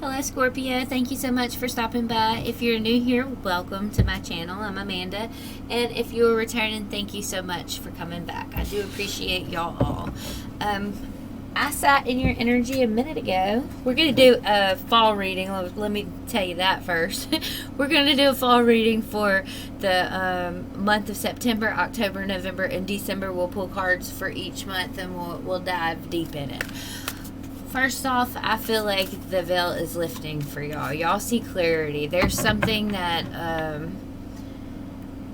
Hello Scorpio, thank you so much for stopping by. If you're new here, welcome to my channel. I'm Amanda, and if you're returning, thank you so much for coming back. I do appreciate y'all all. I sat in your energy a minute ago. We're going to do a fall reading. Let me tell you that first. We're going to do a fall reading for the month of September, October, November, and December. We'll pull cards for each month, and we'll dive deep in it. First off, I feel like the veil is lifting for y'all. Y'all see clarity. There's something that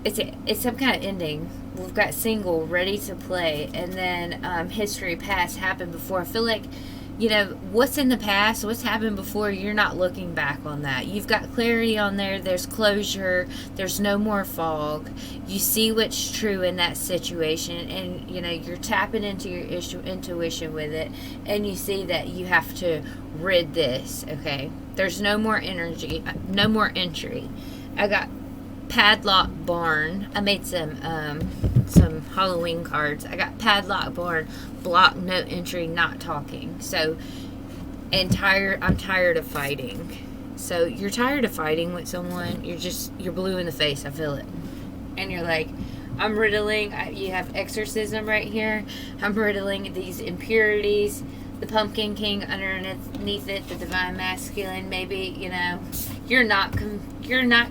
it's some kind of ending. We've got single ready to play, and then history past happened before. I feel like, you know, what's in the past, what's happened before, you're not looking back on that. You've got clarity on there. There's closure. There's no more fog. You see what's true in that situation, and, you know, you're tapping into your intuition with it, and you see that you have to rid this, okay? There's no more energy, no more entry. I got Padlock Barn. I made some Halloween cards. I got Padlock Barn, block, no entry, not talking. So, I'm tired of fighting. So you're tired of fighting with someone. You're blue in the face. I feel it. And you're like, I'm riddling. You have exorcism right here. I'm riddling these impurities. The Pumpkin King underneath it, the Divine Masculine. Maybe, you know, you're not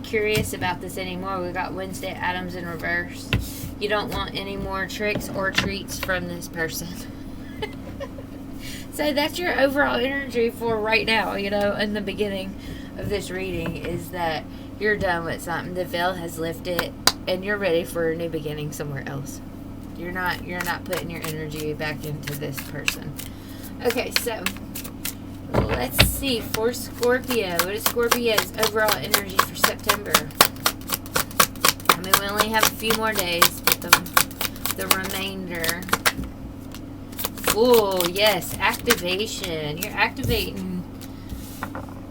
curious about this anymore. We got Wednesday Adams in reverse. You don't want any more tricks or treats from this person. So that's your overall energy for right now, you know, in the beginning of this reading, is that you're done with something. The veil has lifted and you're ready for a new beginning somewhere else. You're not putting your energy back into this person. Okay, so let's see for Scorpio. What is Scorpio's overall energy for September? I mean, we only have a few more days, but the remainder. Oh, yes, activation. You're activating,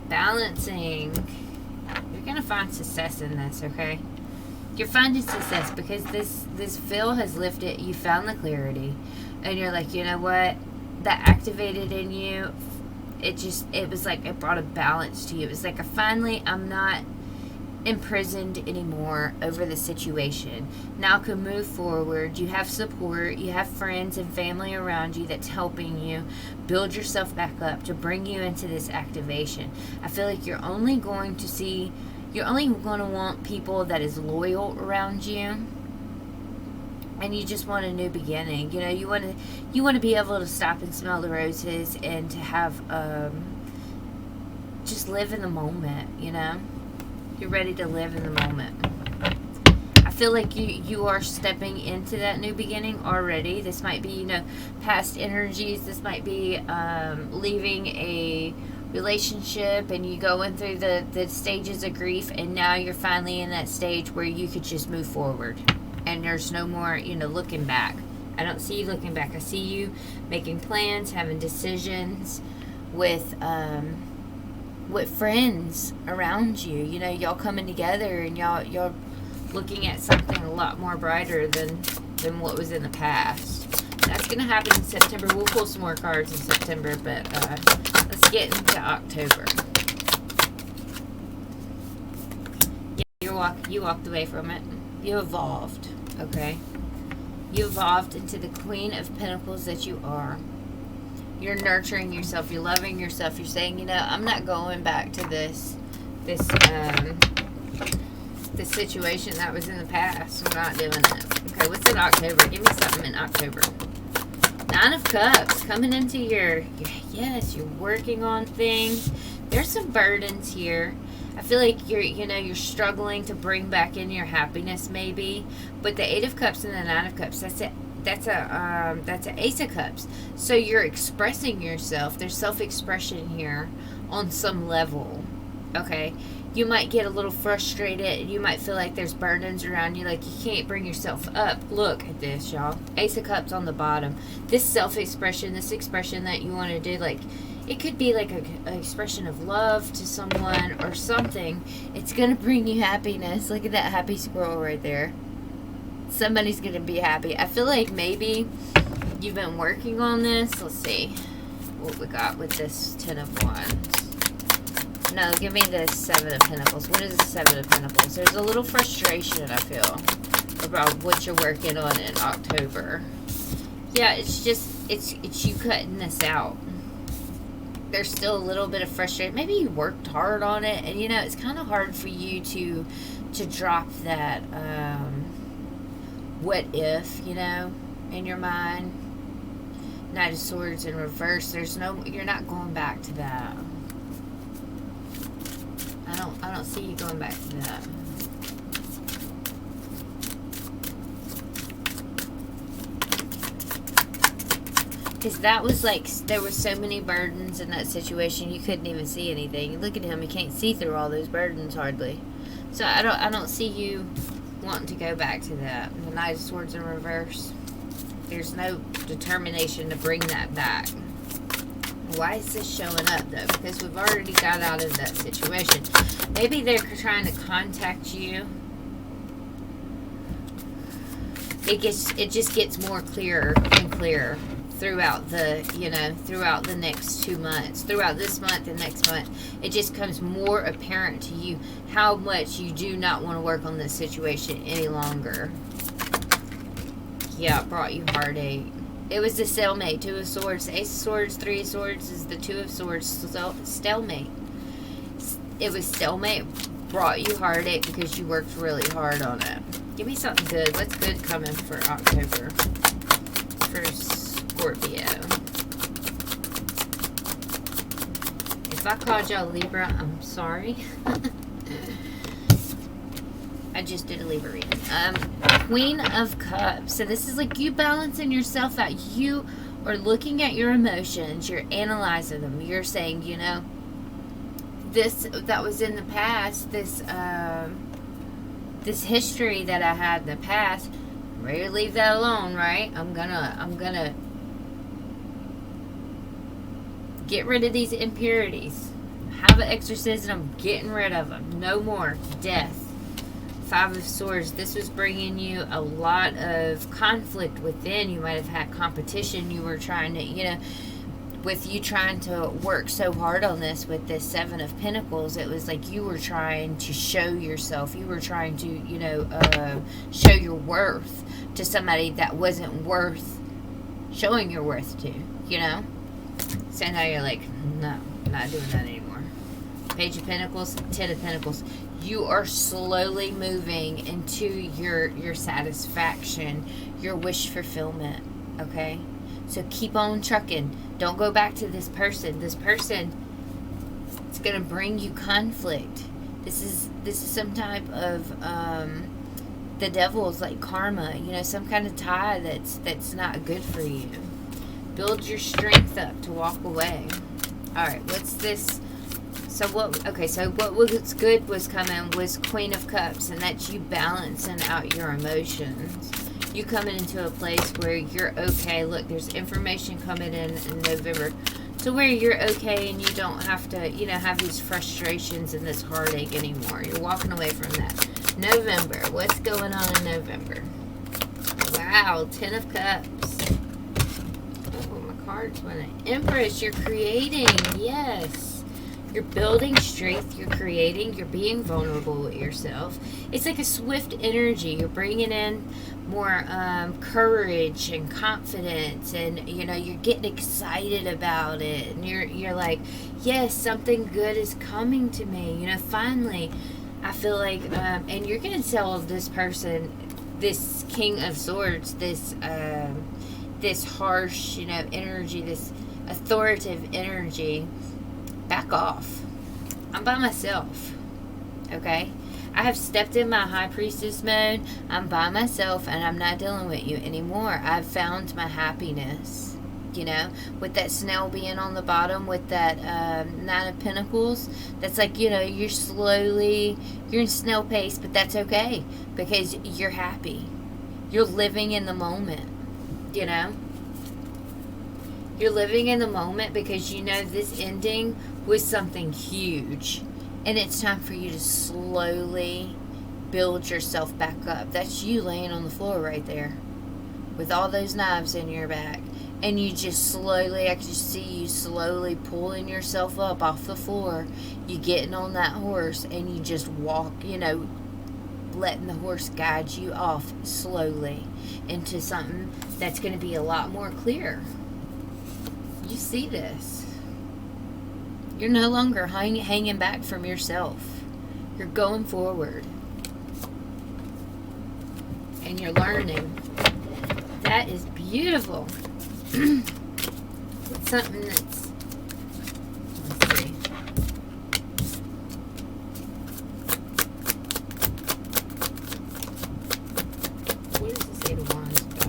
balancing. You're going to find success in this, okay? You're finding success because this veil has lifted. You found the clarity. And you're like, you know what? That activated in you, it was like it brought a balance to you. It was like, I'm not imprisoned anymore over the situation. Now I can move forward. You have support. You have friends and family around you that's helping you build yourself back up to bring you into this activation. I feel like you're only going to want people that is loyal around you. And you just want a new beginning. You know, you want to be able to stop and smell the roses and to have just live in the moment, you know? You're ready to live in the moment. I feel like you are stepping into that new beginning already. This might be, you know, past energies. This might be leaving a relationship and you going through the stages of grief, and now you're finally in that stage where you could just move forward. And there's no more, you know, looking back. I don't see you looking back. I see you making plans, having decisions with friends around you. You know, y'all coming together and y'all looking at something a lot more brighter than what was in the past. That's going to happen in September. We'll pull some more cards in September, but let's get into October. Yeah, you walked away from it. You evolved, okay? You evolved into the Queen of Pentacles that you are. You're nurturing yourself. You're loving yourself. You're saying, you know, I'm not going back to this situation that was in the past. I'm not doing it. Okay, what's in October? Give me something in October. 9 of Cups, coming into your yes, you're working on things. There's some burdens here. I feel like you're struggling to bring back in your happiness, maybe. But the 8 of Cups and the 9 of Cups, that's an Ace of Cups. So you're expressing yourself. There's self-expression here on some level. Okay, you might get a little frustrated. You might feel like there's burdens around you, like you can't bring yourself up. Look at this, y'all. Ace of Cups on the bottom. This self-expression, this expression that you want to do, like, it could be like an expression of love to someone or something. It's going to bring you happiness. Look at that happy squirrel right there. Somebody's going to be happy. I feel like maybe you've been working on this. Let's see what we got with this 10 of Wands. No, give me the Seven of Pentacles. What is the Seven of Pentacles? There's a little frustration, I feel, about what you're working on in October. Yeah, it's just, it's you cutting this out. There's still a little bit of frustration. Maybe you worked hard on it, and, you know, it's kind of hard for you to drop that, what if, you know, in your mind. Knight of Swords in reverse. There's no, you're not going back to that. I don't see you going back to that. Because that was like, there were so many burdens in that situation, you couldn't even see anything. Look at him, he can't see through all those burdens hardly. So I don't see you wanting to go back to that. The Knight of Swords in reverse. There's no determination to bring that back. Why is this showing up though? Because we've already got out of that situation. Maybe they're trying to contact you. It just gets more clearer and clearer throughout the, you know, throughout the next 2 months, throughout this month and next month. It just comes more apparent to you how much you do not want to work on this situation any longer. Yeah, it brought you heartache. It was the stalemate. Two of Swords, Ace of Swords, Three of Swords is the Two of Swords. Stalemate. It was stalemate. Brought you heartache because you worked really hard on it. Give me something good. What's good coming for October? For Scorpio. If I called y'all Libra, I'm sorry. I just did a Libra reading. Queen of Cups. So this is like you balancing yourself out. You are looking at your emotions. You're analyzing them. You're saying, you know, this that was in the past. This this history that I had in the past. I'm ready to leave that alone, right? I'm gonna get rid of these impurities. Have an exorcism. I'm getting rid of them. No more death. Five of Swords. This was bringing you a lot of conflict within. You might have had competition. You were trying to, you know, with you trying to work so hard on this with this Seven of Pentacles, it was like you were trying to show yourself. You were trying to, you know, show your worth to somebody that wasn't worth showing your worth to, you know? So now you're like, no, I'm not doing that anymore. Page of Pentacles, Ten of Pentacles. You are slowly moving into your satisfaction, your wish fulfillment, okay? So keep on trucking. Don't go back to this person. This person, it's going to bring you conflict. This is some type of, the devil's like karma, you know, some kind of tie that's not good for you. Build your strength up to walk away. All right, what's this? So what, okay, so what was good was coming was Queen of Cups, and that's you balancing out your emotions. You coming into a place where you're okay. Look, there's information coming in November to where you're okay and you don't have to, you know, have these frustrations and this heartache anymore. You're walking away from that. November, what's going on in November? Wow, Ten of Cups. Oh, my cards went. Empress, you're creating, yes. You're building strength, you're creating, you're being vulnerable with yourself. It's like a swift energy. You're bringing in more courage and confidence, and, you know, you're getting excited about it. And you're like, yes, something good is coming to me. You know, finally, I feel like, and you're going to tell this person, this King of Swords, this harsh, you know, energy, this authoritative energy, back off. I'm by myself. Okay? I have stepped in my High Priestess mode. I'm by myself and I'm not dealing with you anymore. I've found my happiness. You know? With that snail being on the bottom, with that Nine of Pentacles. That's like, you know, you're in snail pace, but that's okay. Because you're happy. You're living in the moment. You know? You're living in the moment because you know this ending was something huge. And it's time for you to slowly build yourself back up. That's you laying on the floor right there with all those knives in your back. And you just slowly, I can just see you slowly pulling yourself up off the floor. You getting on that horse and you just walk, letting the horse guide you off slowly into something that's going to be a lot more clear. You see this. You're no longer hanging back from yourself. You're going forward. And you're learning. That is beautiful. It's something that's, let's see. What does the Eight of Wands about?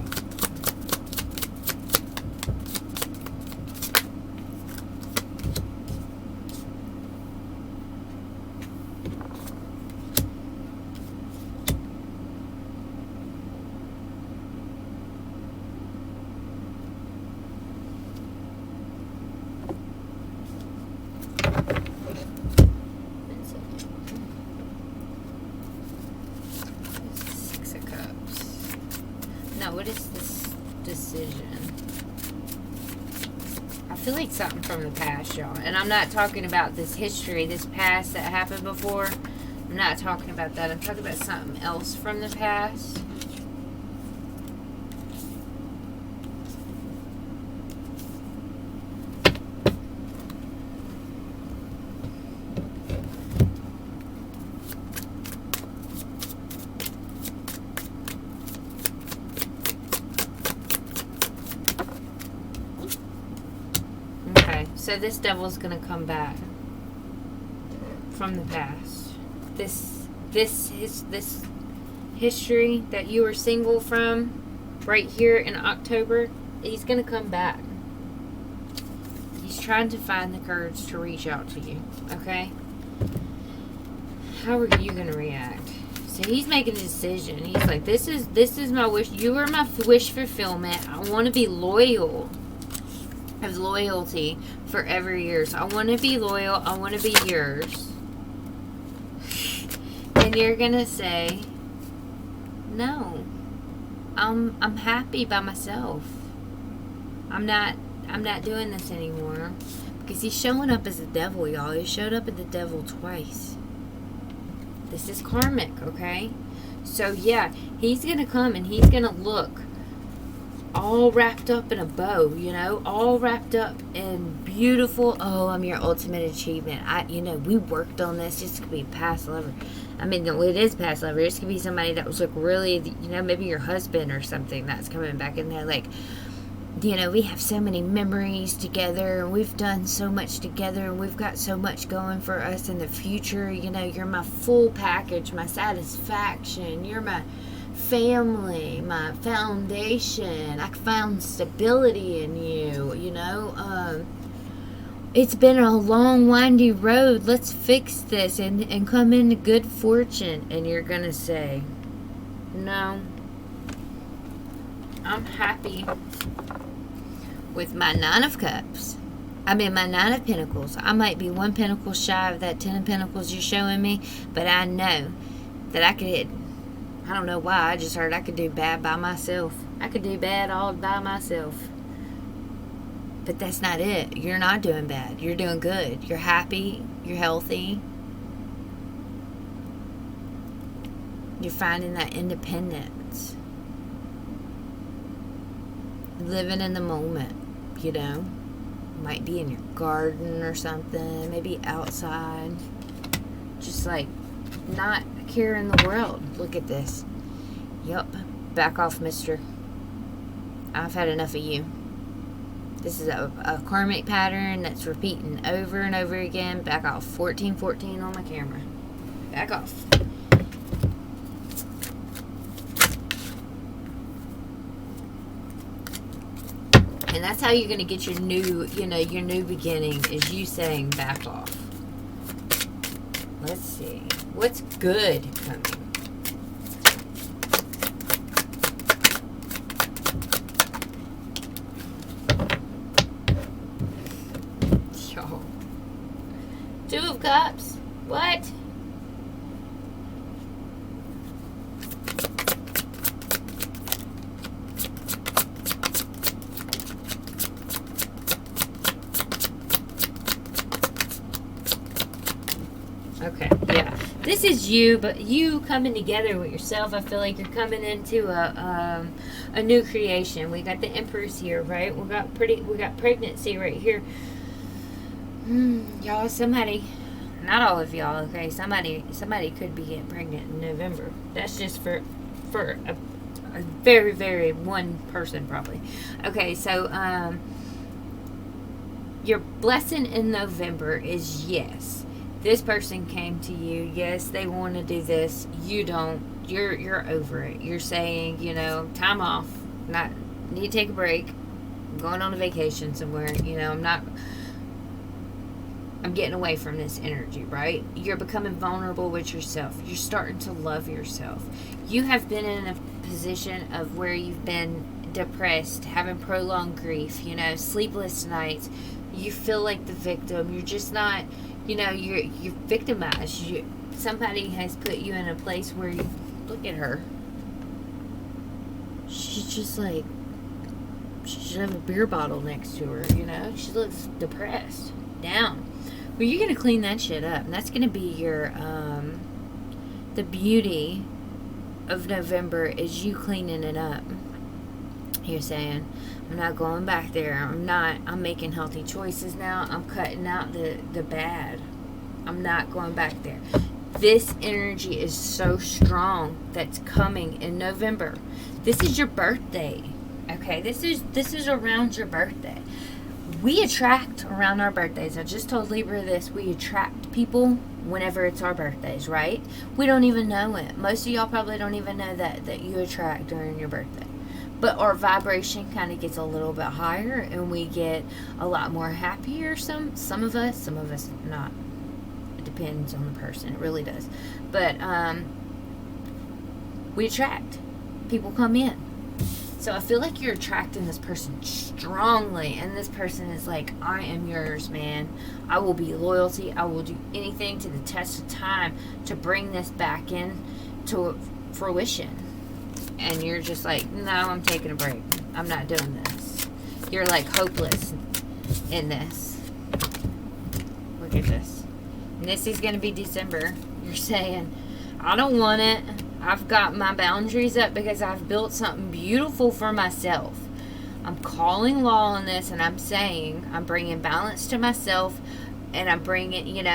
What is this decision? I feel like something from the past, y'all. And I'm not talking about this history, this past that happened before. I'm not talking about that. I'm talking about something else from the past. So this devil's gonna come back from the past. This history that you were single from right here in October, he's gonna come back. He's trying to find the courage to reach out to you. Okay? How are you gonna react? So he's making a decision. He's like, this is my wish. You are my wish fulfillment. I want to be loyal. Have loyalty for every year. So I want to be loyal. I want to be yours. And you're gonna say, no. I'm happy by myself. I'm not doing this anymore. Because he's showing up as the devil, y'all. He showed up as the devil twice. This is karmic, okay? So yeah, he's gonna come and he's gonna look all wrapped up in a bow, all wrapped up in beautiful. Oh, I'm your ultimate achievement. We worked on this. This could be past lover. I mean, it is past lover. This could be somebody that was like really, maybe your husband or something that's coming back in there. Like, we have so many memories together and we've done so much together and we've got so much going for us in the future. You're my full package, my satisfaction. You're my family, my foundation. I found stability in you. It's been a long windy road. Let's fix this and come into good fortune. And you're gonna say, no, I'm happy with my Nine of Cups. My Nine of Pentacles. I might be one pentacle shy of that 10 of Pentacles you're showing me, but I know that I don't know why. I just heard I could do bad by myself. I could do bad all by myself. But that's not it. You're not doing bad. You're doing good. You're happy. You're healthy. You're finding that independence. Living in the moment, Might be in your garden or something. Maybe outside. Just like not caring the world. Look at this. Yup. Back off, mister. I've had enough of you. This is a karmic pattern that's repeating over and over again. Back off. 1414 on my camera. Back off. And that's how you're going to get your new, your new beginning, is you saying back off. Let's see. What's good coming? Yo. Two of Cups. What? Okay, yeah. This is you, but you coming together with yourself. I feel like you're coming into a new creation. We got the Empress here, right? We got pregnancy right here. Y'all, somebody, not all of y'all, okay? Somebody could be getting pregnant in November. That's just for a very, very one person probably. Okay, so your blessing in November is yes. This person came to you. Yes, they want to do this. You don't. You're over it. You're saying, time off. Not need to take a break. I'm going on a vacation somewhere. I'm getting away from this energy, right? You're becoming vulnerable with yourself. You're starting to love yourself. You have been in a position of where you've been depressed, having prolonged grief, sleepless nights. You feel like the victim. You're just not, you're victimized. Somebody has put you in a place where you look at her. She's just like, she should have a beer bottle next to her, She looks depressed, down. Well, you're going to clean that shit up. And that's going to be your, the beauty of November is you cleaning it up. You're saying, I'm not going back there. I'm making healthy choices now. I'm cutting out the bad. I'm not going back there. This energy is so strong that's coming in November. This is your birthday. Okay, this is around your birthday. We attract around our birthdays. I just told Libra this. We attract people whenever it's our birthdays, right? We don't even know it. Most of y'all probably don't even know that you attract during your birthday. But our vibration kind of gets a little bit higher and we get a lot more happier. Some of us not. It depends on the person. It really does. But we attract. People come in. So I feel like you're attracting this person strongly, and this person is like, I am yours, man. I will be loyalty. I will do anything to the test of time to bring this back in to fruition. And you're just like, no, I'm taking a break. I'm not doing this. You're like hopeless in this. Look at this. And this is going to be December. You're saying, I don't want it. I've got my boundaries up because I've built something beautiful for myself. I'm calling law on this, and I'm saying I'm bringing balance to myself, and I'm bringing,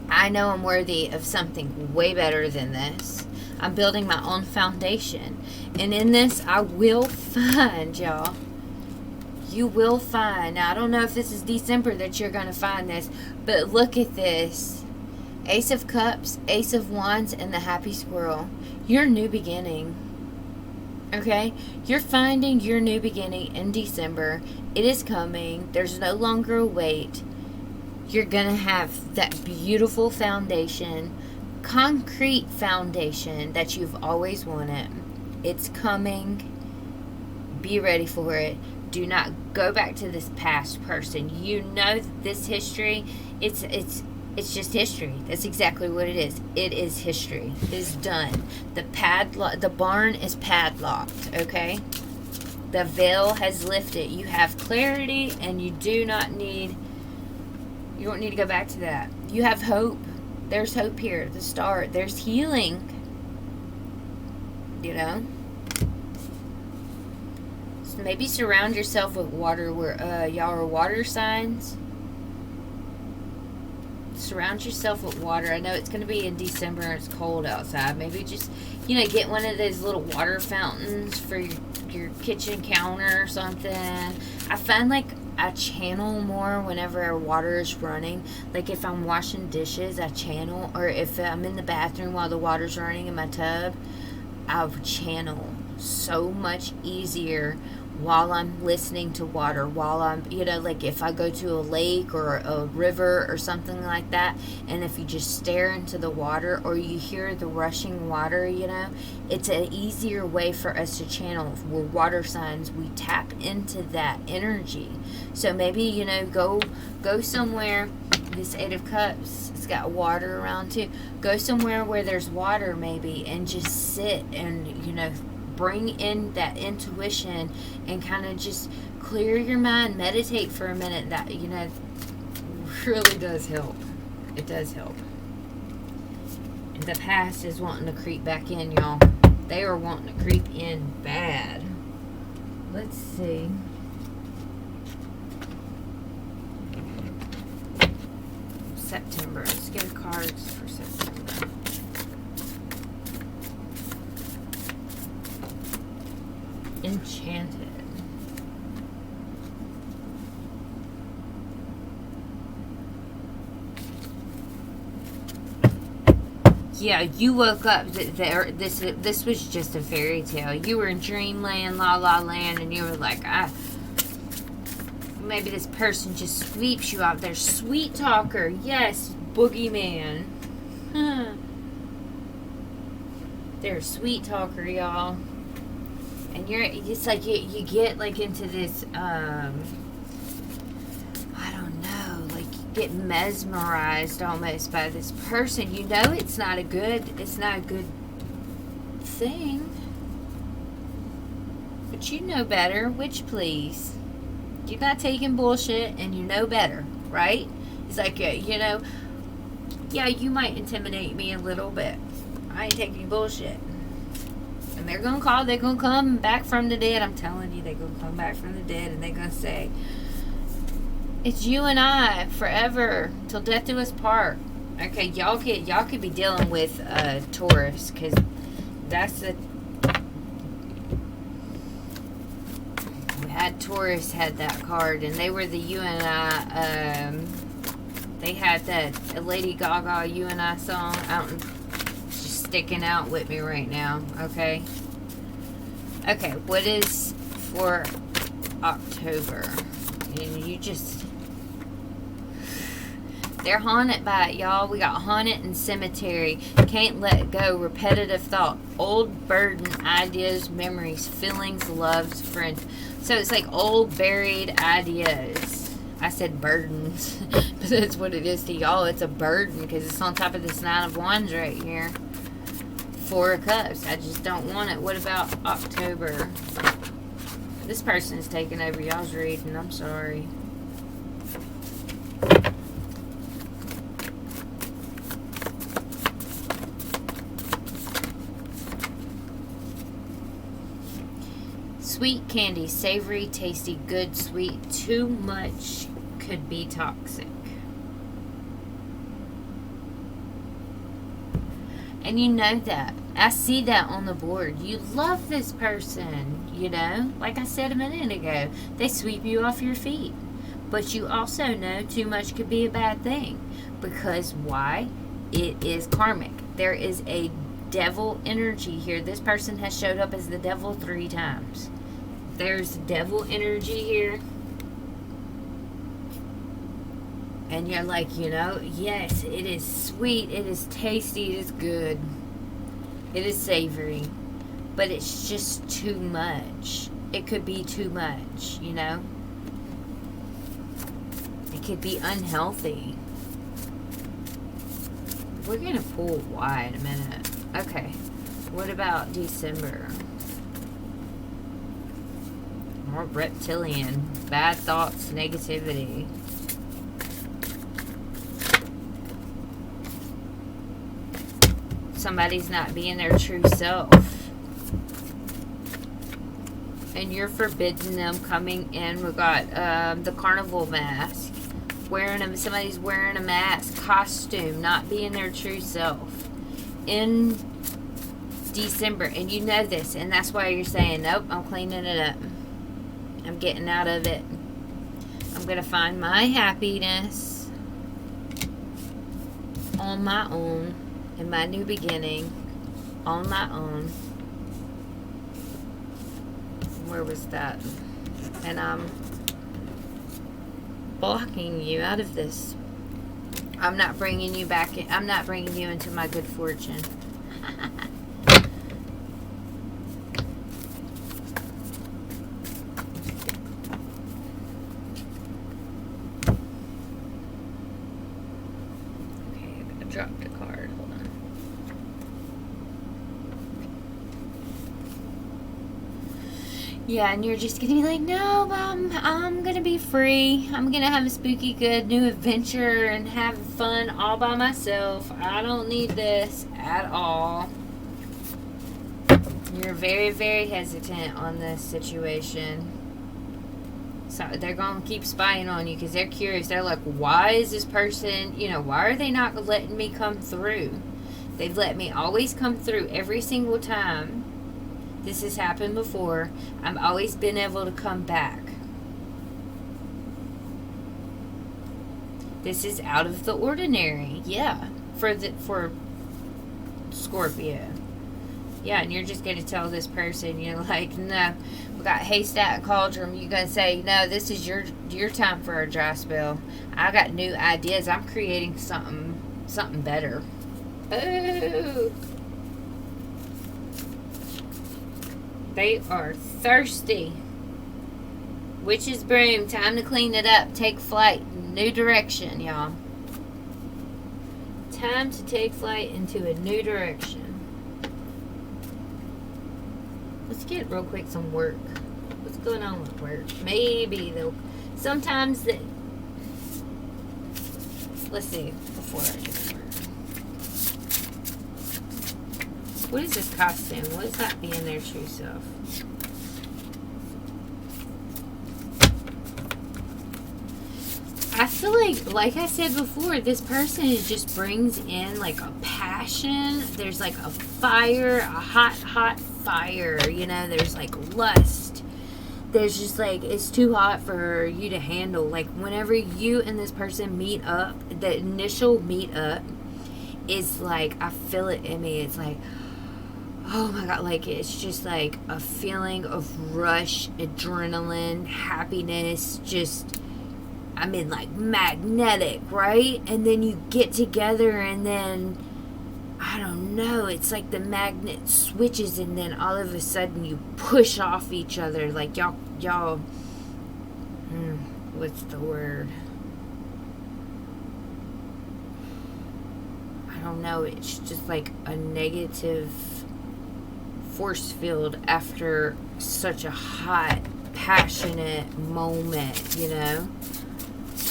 I know I'm worthy of something way better than this. I'm building my own foundation. And in this, I will find, y'all. You will find. Now, I don't know if this is December that you're going to find this, but look at this. Ace of Cups, Ace of Wands, and the Happy Squirrel. Your new beginning. Okay? You're finding your new beginning in December. It is coming. There's no longer a wait. You're going to have that beautiful foundation, concrete foundation that you've always wanted. It's coming. Be ready for it. Do not go back to this past person. You know that this history, it's just history. That's exactly what it is. It is history. It is done. The barn is padlocked, okay? The veil has lifted. You have clarity, and you don't need to go back to that. You have hope. There's hope here. The start. There's healing. So maybe surround yourself with water where y'all are water signs. Surround yourself with water. I know it's going to be in December and it's cold outside. Maybe just, get one of those little water fountains for your kitchen counter or something. I find like I channel more whenever water is running. Like if I'm washing dishes, I channel. Or if I'm in the bathroom while the water's running in my tub, I'll channel so much easier while I'm listening to water, while I'm, like if I go to a lake or a river or something like that, and if you just stare into the water or you hear the rushing water, it's an easier way for us to channel. We're water signs. We tap into that energy. So maybe, go somewhere. This Eight of Cups, it's got water around too. Go somewhere where there's water maybe and just sit and, bring in that intuition and kind of just clear your mind, meditate for a minute. That really does help. It does help. The past is wanting to creep back in, y'all. They are wanting to creep in bad. Let's see. September. Let's get cards for September. Enchanted. Yeah, you woke up. This was just a fairy tale. You were in dreamland, la la land, and you were like, maybe this person just sweeps you out there. Sweet talker, yes, boogeyman. They're a sweet talker, y'all. And it's like you get like into this, I don't know, like you get mesmerized almost by this person. You know it's not a good thing. But you know better, which please. You're not taking bullshit and you know better, right? It's like, you know, yeah, you might intimidate me a little bit. I ain't taking bullshit. And they're going to come back from the dead. I'm telling you, they're going to come back from the dead and they're going to say, it's you and I forever till death do us part. Okay, y'all could be dealing with Taurus, because that's the... Taurus had that card, and they were the you and I, they had that Lady Gaga You and I song out, it's just sticking out with me right now. Okay, what is for October? And you just, they're haunted by it, y'all. We got haunted and cemetery. Can't let go. Repetitive thought. Old burden. Ideas. Memories. Feelings. Loves. Friends. So it's like old buried ideas. I said burdens. But that's what it is to y'all. It's a burden because it's on top of this 9 of Wands right here. 4 of Cups. I just don't want it. What about October? This person is taking over y'all's reading. I'm sorry. Sweet candy, savory, tasty, good, sweet. Too much could be toxic. And you know that. I see that on the board. You love this person, you know. Like I said a minute ago, they sweep you off your feet. But you also know too much could be a bad thing. Because why? It is karmic. There is a devil energy here. This person has showed up as the devil 3 times. There's devil energy here. And you're like, you know, yes, it is sweet, it is tasty, it is good, it is savory, but it's just too much. It could be too much, you know. It could be unhealthy. We're gonna pull wide a minute. Okay, what about December? More reptilian, bad thoughts, negativity. Somebody's not being their true self. And you're forbidding them coming in. We got the carnival mask. Somebody's wearing a mask. Costume. Not being their true self. In December. And you know this. And that's why you're saying, nope, I'm cleaning it up. I'm getting out of it. I'm going to find my happiness on my own. In my new beginning, on my own. Where was that? And I'm blocking you out of this. I'm not bringing you back in. I'm not bringing you into my good fortune. Okay, I'm gonna drop the card. Hold on. Yeah, and you're just gonna be like, no, I'm gonna be free. I'm gonna have a spooky, good new adventure and have fun all by myself. I don't need this at all. You're very, very hesitant on this situation. So they're gonna keep spying on you because they're curious. They're like, why is this person, why are they not letting me come through? They've let me always come through every single time. This has happened before. I've always been able to come back. This is out of the ordinary. Yeah. For Scorpio. Yeah, and you're just going to tell this person, you're like, no, we got haystack cauldron. You're going to say, no, this is your time for a dry spell. I got new ideas. I'm creating something better. Oh. They are thirsty. Witch's broom. Time to clean it up. Take flight. New direction, y'all. Time to take flight into a new direction. Let's get real quick some work. What's going on with work? Maybe they'll... Sometimes they... Let's see. Before I get to work. What is this costume? What is that being their true self? I feel like I said before, this person just brings in like a passion. There's like a fire, a hot fire. There's like lust. There's just like, it's too hot for you to handle. Like whenever you and this person meet up, the initial meet up is like, I feel it in me. It's like, oh my God, like it's just like a feeling of rush, adrenaline, happiness, just, like magnetic, right? And then you get together and then, I don't know, it's like the magnet switches and then all of a sudden you push off each other. Like y'all, what's the word? I don't know, it's just like a negative force field after such a hot, passionate moment,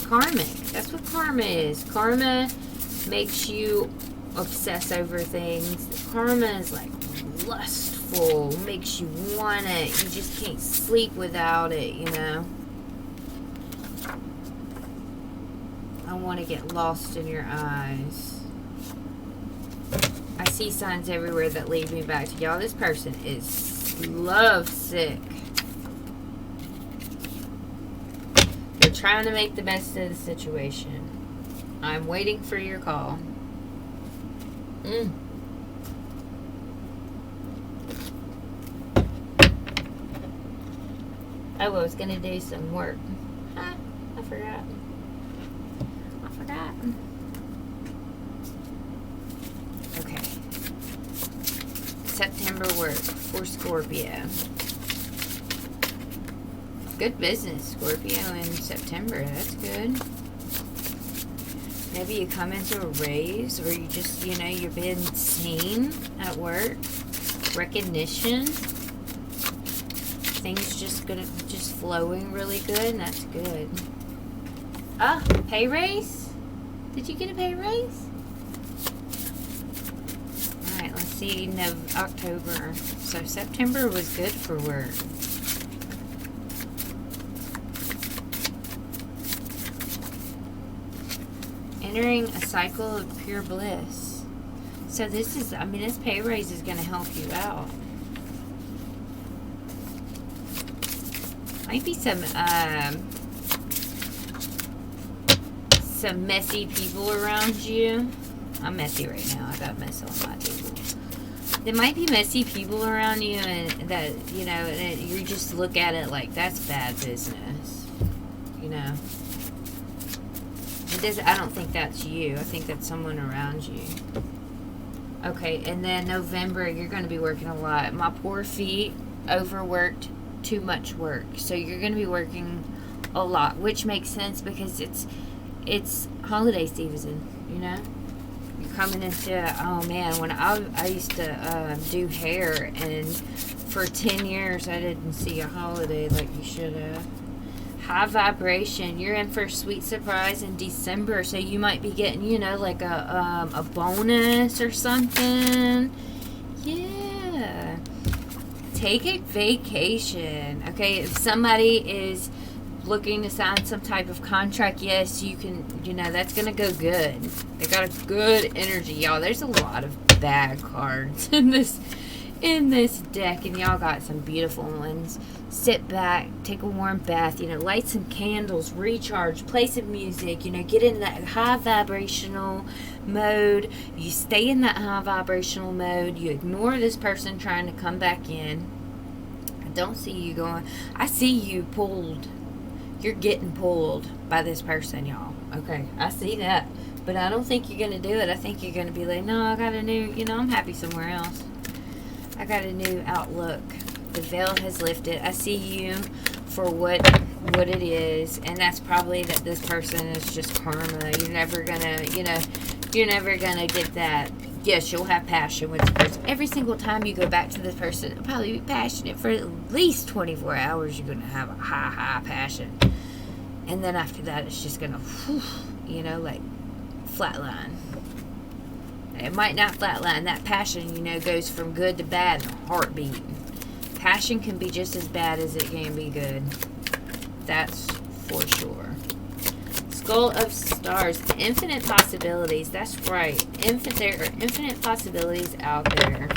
Karmic. That's what karma is. Karma makes you obsess over things. Karma is like lustful, makes you want it. You just can't sleep without it, I want to get lost in your eyes. I see signs everywhere that lead me back to y'all. This person is lovesick. They're trying to make the best of the situation. I'm waiting for your call. Oh, I was going to do some work. I forgot. Okay. September work for Scorpio. Good business, Scorpio, in September. That's good. Maybe you come into a raise, or you just, you're being seen at work. Recognition. Things just flowing really good, and that's good. Ah, pay raise? Did you get a pay raise? Alright, let's see, October. So September was good for work. Entering a cycle of pure bliss. So this pay raise is going to help you out. Might be some messy people around you. I'm messy right now. I got mess on my table. There might be messy people around you, and that and you just look at it like that's bad business. I don't think that's you. I think that's someone around you. Okay, and then November, you're going to be working a lot. My poor feet, overworked, too much work. So you're going to be working a lot, which makes sense because it's holiday season, You're coming into, oh man, when I used to do hair, and for 10 years, I didn't see a holiday like you should have. High vibration. You're in for a sweet surprise in December, so you might be getting, you know, like a bonus or something. Yeah. Take a vacation. Okay, if somebody is looking to sign some type of contract, yes, you can, you know, that's gonna go good. They got a good energy, y'all. There's a lot of bad cards in this deck, and y'all got some beautiful ones. Sit back, take a warm bath, you know, light some candles, recharge, play some music, you know, get in that high vibrational mode. You stay in that high vibrational mode. You ignore this person trying to come back in. I don't see you going. I see you pulled. You're getting pulled by this person, y'all. Okay, I see that. But I don't think you're going to do it. I think you're going to be like, no, I got a new, you know, I'm happy somewhere else. I got a new outlook. The veil has lifted. I see you for what it is, and that's probably that this person is just karma. You're never gonna, you know, you're never gonna get that. Yes, you'll have passion with this person. Every single time you go back to this person, you'll probably be passionate for at least 24 hours. You're gonna have a high passion, and then after that, it's just gonna, you know, like flatline. It might not flatline. That passion, you know, goes from good to bad in a heartbeat. Passion can be just as bad as it can be good. That's for sure. Skull of Stars. Infinite possibilities. That's right. There are infinite possibilities out there.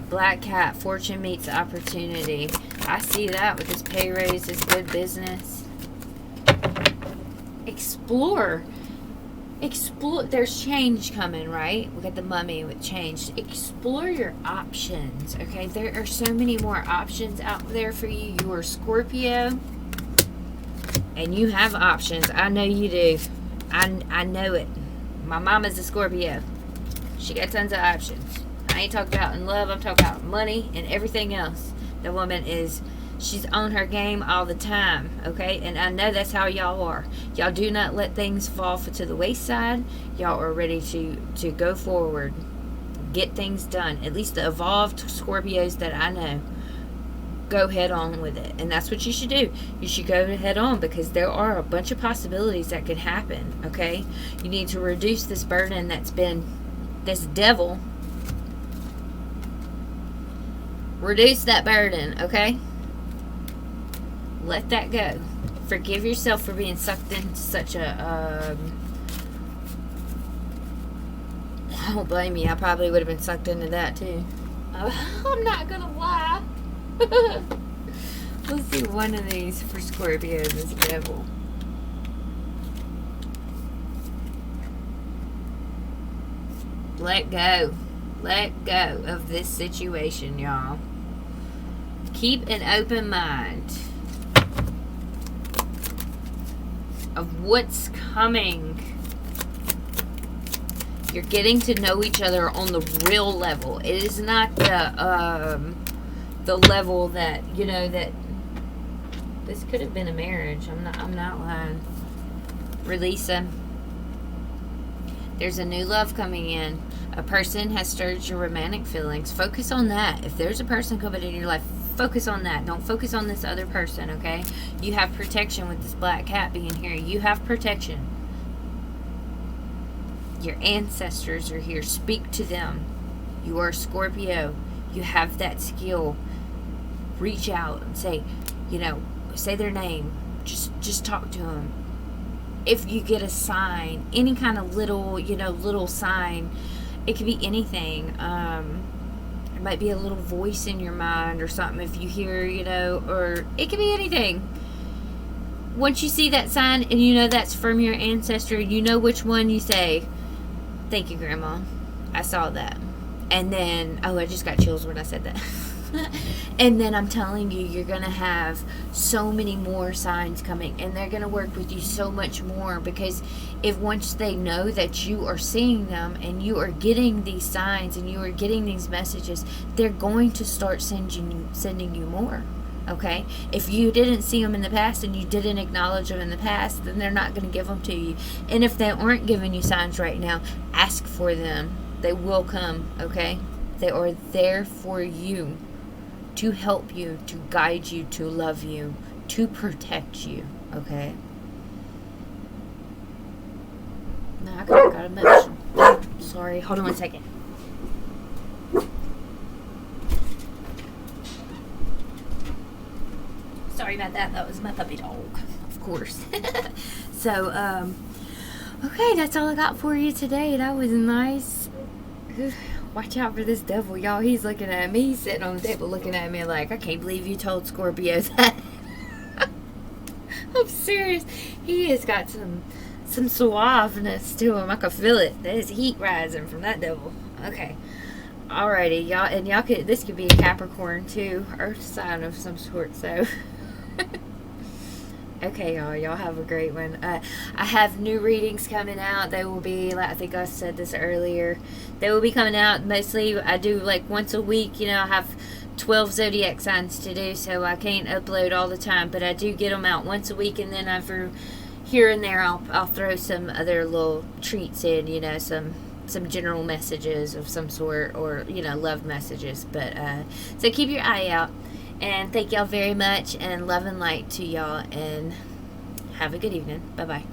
Black Cat. Fortune meets opportunity. I see that with this pay raise, this good business. Explore. There's change coming, right? We got the Mummy with change. Explore your options, okay? There are so many more options out there for you. You are Scorpio, and you have options. I know you do. I know it. My mama's a Scorpio. She got tons of options. I ain't talking about in love. I'm talking about money and everything else. The woman is... she's on her game all the time, okay? And I know that's how y'all are. Y'all do not let things fall to the wayside. Y'all are ready to go forward. Get things done. At least the evolved Scorpios that I know go head on with it. And that's what you should do. You should go head on, because there are a bunch of possibilities that could happen, okay? You need to reduce this burden that's been this devil. Reduce that burden, okay? Let that go. Forgive yourself for being sucked into such a... I don't blame you. I probably would have been sucked into that too. I'm not gonna lie. Let's see one of these for Scorpio, this devil. Let go. Let go of this situation, y'all. Keep an open mind of what's coming. You're getting to know each other on the real level. It is not the level that, you know, that this could have been a marriage. I'm not lying. Release them. There's a new love coming in. A person has stirred your romantic feelings. Focus on that. If there's a person coming in your life, focus on that. Don't focus on this other person, okay? You have protection with this Black Cat being here. You have protection. Your ancestors are here. Speak to them. You are Scorpio. You have that skill. Reach out and say, you know, say their name. Just talk to them. If you get a sign, any kind of little, you know, little sign, it could be anything. It might be a little voice in your mind or something if you hear, you know, or it could be anything. Once you see that sign and you know that's from your ancestor, you know which one, you say, thank you, Grandma. I saw that. And then, oh, I just got chills when I said that. And then I'm telling you, you're going to have so many more signs coming, and they're going to work with you so much more, because if once they know that you are seeing them and you are getting these signs and you are getting these messages, they're going to start sending you more. Okay? If you didn't see them in the past and you didn't acknowledge them in the past, then they're not going to give them to you. And if they aren't giving you signs right now, ask for them. They will come, okay? They are there for you. to help you, to guide you, to love you, to protect you, okay? No, I got emotional. Sorry, hold on one second. Sorry about that. That was my puppy dog, of course. So, okay, that's all I got for you today. That was nice. Watch out for this devil, y'all. He's looking at me. He's sitting on the table looking at me like, I can't believe you told Scorpio that. I'm serious. He has got some suaveness to him. I can feel it. There's heat rising from that devil. Okay. Alrighty, y'all. And y'all could, this could be a Capricorn too. Earth sign of some sort, so. Okay, y'all have a great one. I have new readings coming out. They will be, like, I think I said this earlier, they will be coming out mostly, I do like once a week. You know, I have 12 zodiac signs to do, so I can't upload all the time, but I do get them out once a week, and then for here and there I'll throw some other little treats in, you know, some general messages of some sort, or, you know, love messages. But so keep your eye out. And thank y'all very much, and love and light to y'all, and have a good evening. Bye-bye.